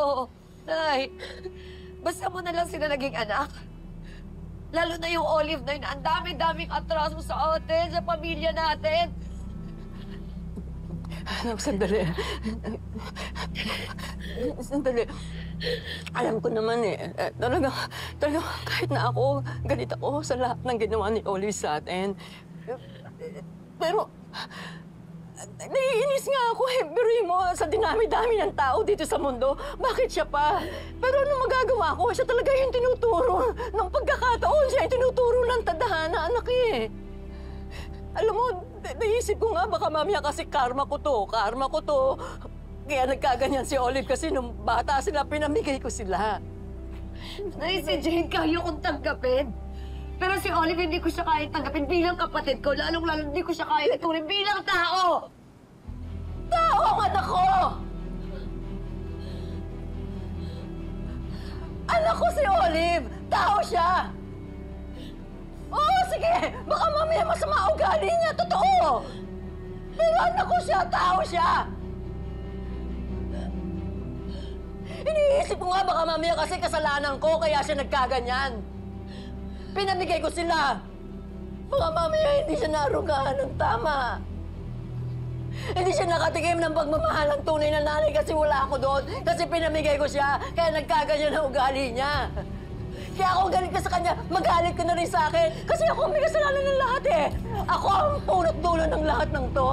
kayo. Nay, basta mo na lang sila naging anak. Lalo na yung Olive na yun, ang dami-daming atraso sa atin, sa pamilya natin. Anak, sandali. Sandali. Alam ko naman talaga kahit na ako, galit ako sa lahat ng ginawa ni Olive sa atin. Pero, naiinis nga ako Biruin mo, sa dinami-dami ng tao dito sa mundo. Bakit siya pa? Pero ano magagawa ko? Siya talaga yung tinuturo. Nung pagkakataon, siya yung tinuturo ng tadhana, anak eh. Alam mo, naisip ko nga baka mamaya kasi karma ko to. Kaya nagkaganyan si Olive kasi nung bata sila, pinamigay ko sila. Nay, si Jane kaya kong tanggapin. Pero si Olive hindi ko siya kaya tanggapin bilang kapatid ko. Lalong-lalo hindi ko siya kaya ituring bilang tao. Tao ang anak ko! Anak ko si Olive! Tao siya! Oo, sige! Baka mamaya masama ugali niya, totoo! Pero anak ko siya, tao siya! Iniisip ko nga baka mamaya kasi kasalanan ko kaya siya nagkaganyan. Pinamigay ko sila. Baka mamaya hindi siya narugahan ng tama. Hindi siya nakatikim ng pagmamahal ng tunay na nanay kasi wala ako doon. Kasi pinamigay ko siya kaya nagkaganyan ang ugali niya. Kaya ako galit ka sa kanya, magalit ka na rin sa akin. Kasi ako may kasalanan ng lahat eh. Ako ang punot dulo ng lahat ng to.